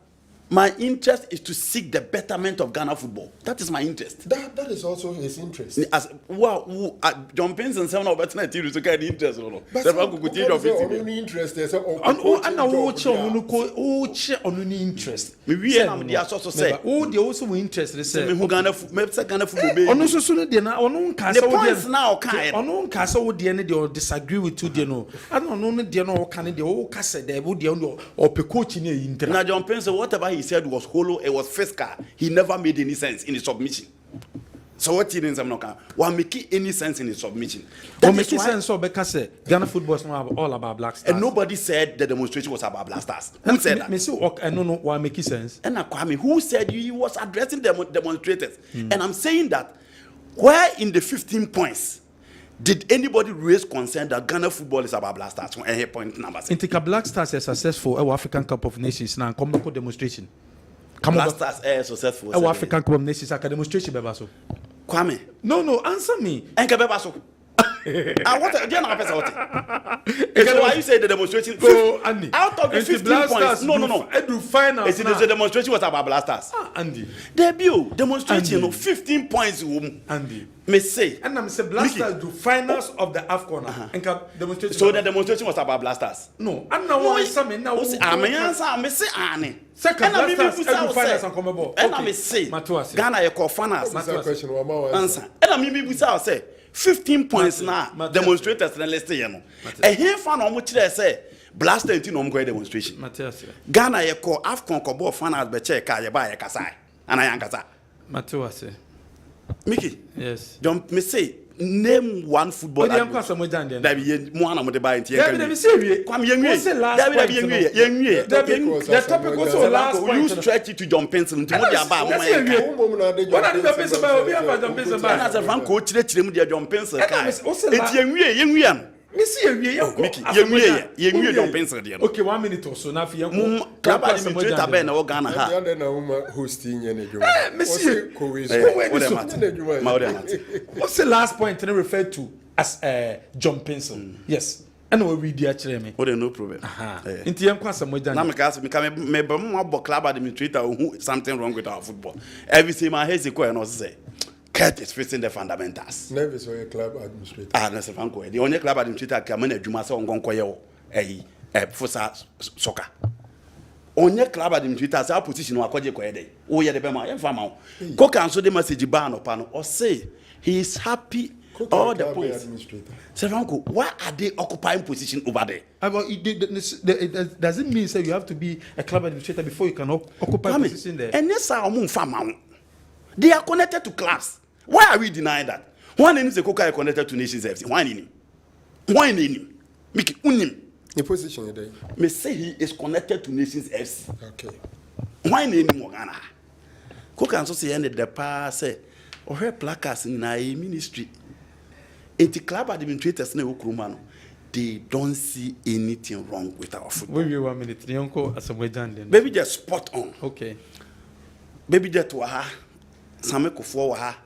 My interest is to seek the betterment of Ghana football. That is my interest. That is also his interest. As well, John Pence and seven of better to get interest. But only interest. Interest. We also say. Oh, they also interested. Say, Ghana football. Ono so so de na ono nkasa The points now kind. ono nkasa wo de ne de disagree with you de no. Ano ono ne de no o kan de o kasa de wo de o pe coach ne intra. Now John Pence, whatever he said was hollow, it was fiscal. He never made any sense in his submission. So what he didn't say, won't make any sense in his submission. What makes sense so because say Ghana football is not all about black stars. And nobody said the demonstration was about black stars. Who said that? Me say I don't know why make sense. And Kwame, who said he was addressing the demonstrators? And I'm saying that where in the 15 points did anybody raise concern that Ghana football is about black stars? Point number 6. Intika Black Stars is successful at African Cup of Nations now. Come back demonstration. Black Stars are successful. At African Cup of Nations, a demonstration bebaso. Kwame. No, answer me. Enke bebaso. What again? Why you say the demonstration? Andy. Out of the 15 points, no. Edu final. It's the demonstration was about black stars. Andy. Debut demonstration, 15 points. Andy. Me say. And I'm say black stars do finals of the AFCON. Demonstration. So the demonstration was about black stars. No. And now why something now? I'm say Annie. Second, black stars do finals and come about. And I'm say. Ghana call finals. Answer. And I'm say. 15 points now. Demonstrators na list you know. And here fan omo kire say blast 18 omo go demonstration. Ghana ye call AFCON ko ball finals be check ka ye ba ye kasa. Ana yan kasa. Matuase. Mickey. Yes. Don't me say name one football. That be mo ana mo de ba ntie kan. That say we. Kwam yenwie. The topic was so last point. You stretch it to John Pencil nti mo dia ba mo yan. What are the Pencil ba obi aba John Pencil ba. Na say Franco chire mu dia John Pencil kai. Enti yenwie am. Me see yenwie Mickey yenwie John Pencil dia. Okay, 1 minute or so na fi yanko. Club administrator be na wo Ghana ha. Ya na woman hosting yen edwuma. Me see what's the last point I refer to as John Pencil? Yes. And we read the actually me. No problem. Inti yanko asamoja. Na me ka me club administrator who something wrong with our football. Every time I hear the call no say Kurt is fixing the fundamentals. Never saw a club administrator. No say Franco. The only club administrator can manage adwuma say ongon koye wo fosa soccer. Onye club administrator say position wa kwaje koye dey. Wo ye de be ma ye fa ma. Ko cancel the message ba no pa no. Or say he is happy all the points. Say Franco, why are they occupying position over there? Does it mean you have to be a club administrator before you can occupy position there? And yes, they are connected to clubs. Why are we denying that? One name is a Coca connected to Nations FC. Why name? Make unim. The position there. Me say he is connected to Nations FC. Okay. Why name Morgana? Coca also say end the past say or her placards in our ministry. In the club administrators na okrumano, they don't see anything wrong with our football. Wait 1 minute. Nyonko asamoja then. Baby just spot on. Okay. Baby just wa ha. Same Kofo wa ha.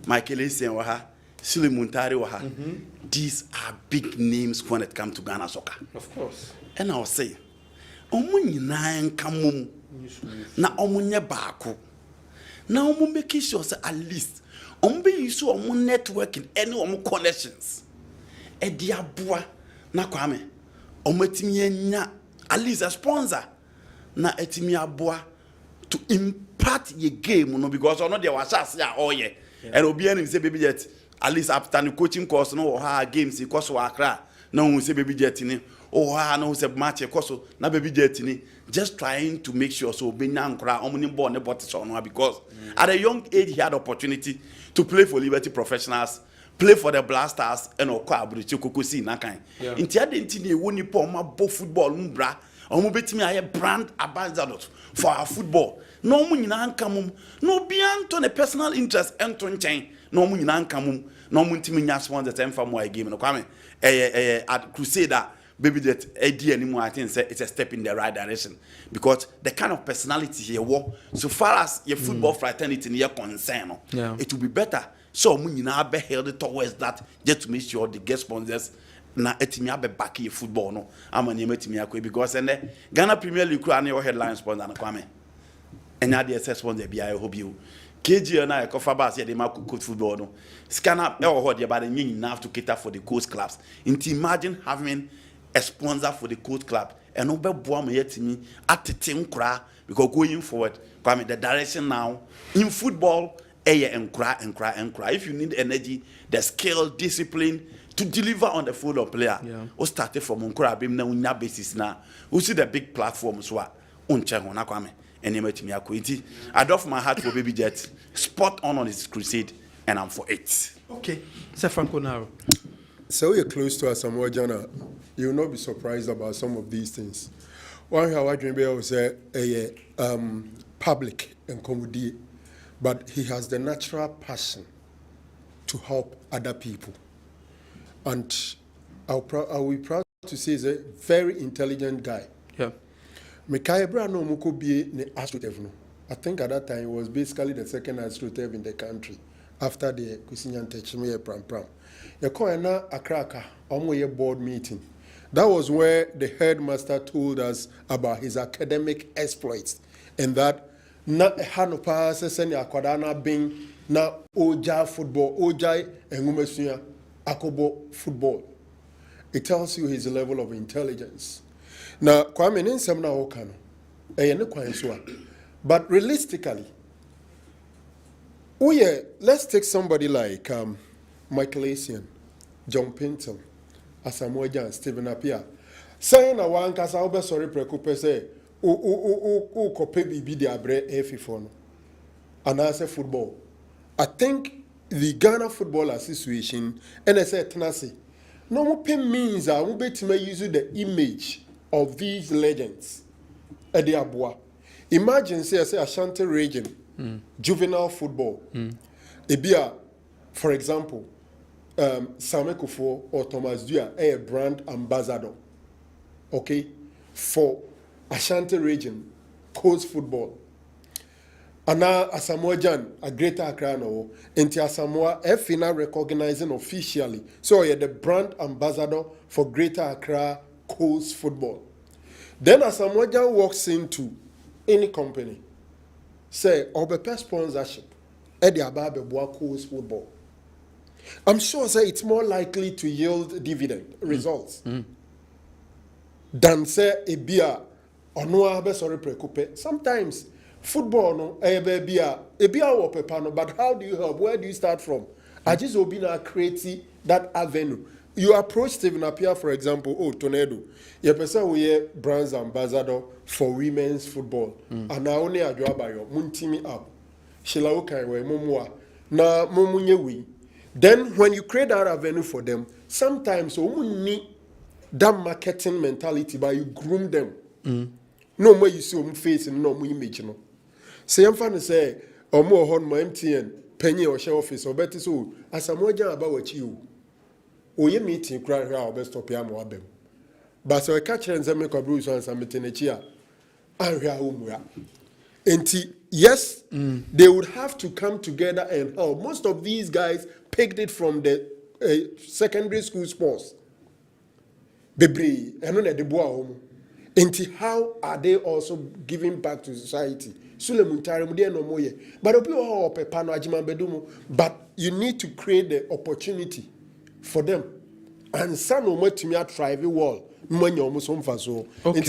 Michael Essien wa ha. Sule Muntari wa ha. These are big names when it comes to Ghana soccer. Of course. And I'll say, omo nyina nka mom na omo nye baako. Na omo make sure say at least omo be use omo networking any omo connections. E dia boa na Kwame. Omo etimi anya at least a sponsor na etimi aboa to impact your game no because ono dey was say oh yeah. And obi any say baby jet at least after the coaching course no ha games because wa Accra na who say baby jet ni oh ha no say match because na baby jet ni just trying to make sure so be nyankra omni ball ne bot so no because at a young age he had opportunity to play for Liberty Professionals, play for the Blasters and okwa abrochi kokosi na kan nti adenti na ewo nipa o ma bo football mbra o mo betimi aye brand ambassador for our football no mo nyina anka mum no bia nto ne personal interest ento nchen no mo nyina anka mum no mo ntimi nya sponsor tem fa mo game no kwame at Crusader baby that idea anymore. I think it's a step in the right direction because the kind of personality here so far as your football fraternity near concern it will be better so we now be held towards that just to make sure the get sponsors na etimi abe back your football no am an etimi akwe because and the Ghana Premier League crew your headline sponsor na kwame and now the sponsor be I hope you KG and I cover bus here they make coach football no scan up or the about the enough to cater for the coach clubs into imagine having a sponsor for the coach club and over boam yet to me at the team cry because going forward come the direction now in football and cry. If you need energy, the skill, discipline to deliver on the field of player, we started from Unkra Bim na basis now. We see the big platforms what unchehona kwame and you met me akwiti. I love my heart for Baby Jet. Spot on his crusade and I'm for it. Okay. Sir Franco now. So you're close to Asamoah Jana, you will not be surprised about some of these things. One how I dream was a public and comedy, but he has the natural passion to help other people. And I will be proud to say he's a very intelligent guy. Yeah. Mekayebra no mukobi ne astrotev. I think at that time he was basically the second astrotev in the country after the Kusinyan Techime Pram. Yakoena Akraka, Omoye board meeting. That was where the headmaster told us about his academic exploits and that na hanopa seseni akwadana being na oja football, oja engumesuya akobo football. It tells you his level of intelligence. Now, Kwame Ninsamna Okano, but realistically, let's take somebody like Michael Asian, John Pinton, Asamoah Gyan, Stephen Appiah. Saying a one cast, I'll be sorry, Prekupe say, Kope Bibi de Abre Efifono. And I say football. I think the Ghana Football Association, and I said, Tenasi, no more means I will bet to use the image of these legends. Edi Abua. Imagine, say, Ashanti region, juvenile football. Ebia, for example, Same Kufo or Thomas Dua, a brand ambassador, okay, for Ashanti region, coast football. And now Asamoah Gyan, a greater Accra no, and Asamoah FINA recognizing officially. So you're the brand ambassador for Greater Accra coast football. Then Asamoah Gyan walks into any company, say, Obepe sponsorship, Eddie Ababe Boa coast football. I'm sure say it's more likely to yield dividend results than say a beer or no abe sorry prekupe. Sometimes football no a beer or pepano, but how do you help? Where do you start from? I just will be now creating that avenue. You approach Stephen Appiah, for example, Tornado. You person we brands ambassador for women's football. And now only a job by your muntimi up. Shila okay we mumwa na mumunye we. Then when you create that avenue for them, sometimes you need that marketing mentality, but you groom them. No more you see them face and no more image. No. Say I'm fine to say, or more on my MTN, penny or share office or better so. As I'm watching about what you. O ye meeting cry here or best stop yam or them. But so I catch and say make a bruise and some meeting a chair. And we are home. And yes, they would have to come together and help. Most of these guys picked it from the secondary school sports. Bebre, and then the boy home. And how are they also giving back to society? But you need to create the opportunity for them. And some of them to me thrive well. And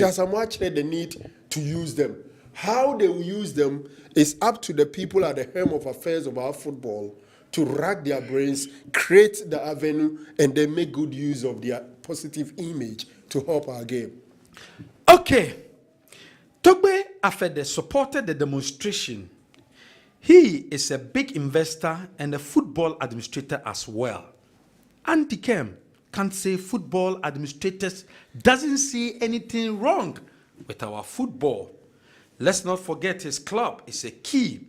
as much the need to use them. How they will use them is up to the people at the helm of affairs of our football to rack their brains, create the avenue, and then make good use of their positive image to help our game. Okay. Togbe Afede supported the demonstration. He is a big investor and a football administrator as well. Andy Kem can't say football administrators doesn't see anything wrong with our football. Let's not forget his club is a key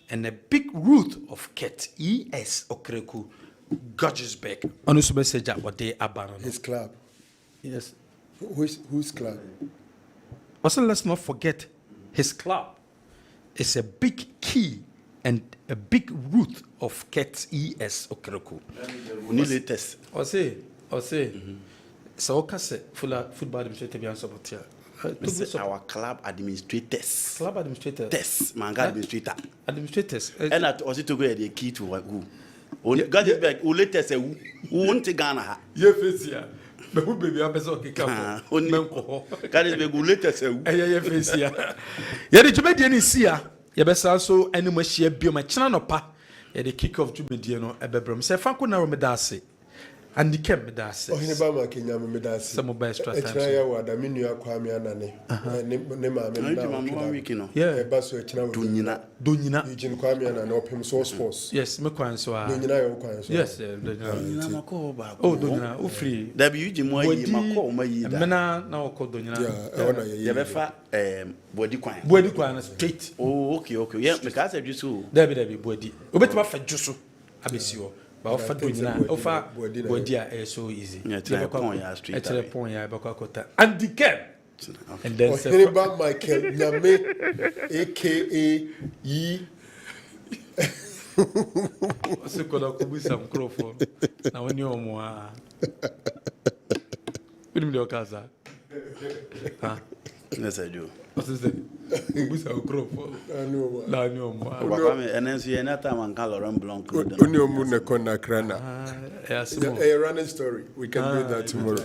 and a big root of Ket E.S. Okreku Gudgesberg. His club. Yes. Whose club? Also, let's not forget his club is a big key and a big root of Ket E.S. Okreku. We need latest. So football administrator be answer but Our club administrators. Club administrator. Test, manga administrator. Administrators. And that also to go the key to who. Gudgesberg, who latest who won't Ghana. Yeah, face here. But who baby I'm beso kika. Gudgesberg, who latest who. Yeah, face here. Yeah, the Jumedian is here. Yeah, best also any more share be my channel pa. Yeah, the kick off Jumediano ebebrom. Say fanko na romedase. And the camp medase. Oheneba ma Kenya medase. Some mobile extra time. Echina ya wada minu ya kwa mianane. Ne ma no. Yeah. Baso echina Dunyina. Eugene kwa mianane opim so sports. Yes, me kwan so. Dunyina ya kwan so. Yes, Dunyina. Mako. Oh, Dunyina, o free. There be Eugene mo yi mako mo yi da. Mena na o ko Dunyina. Yeah, ona ye. You befa body kwan straight. Oh, okay. Yeah, me ka say juice. Debi body. Obetima fa juice abesi wo. But offer Dunyina, offer body are so easy. Yeah, try point ya straight. Try point ya bakota. And the camp. And then Oheneba Michael Nyame aka Yi. Ose koda kubusa microphone. Na woni omo a. Bini mde okaza. Ha. Nessa do. Ose se kubusa microphone. La ni omo. Papa me enenso ye na time an Laurent Blanc. Oni omu ne kona krana. Yeah, A running story. We can do that tomorrow.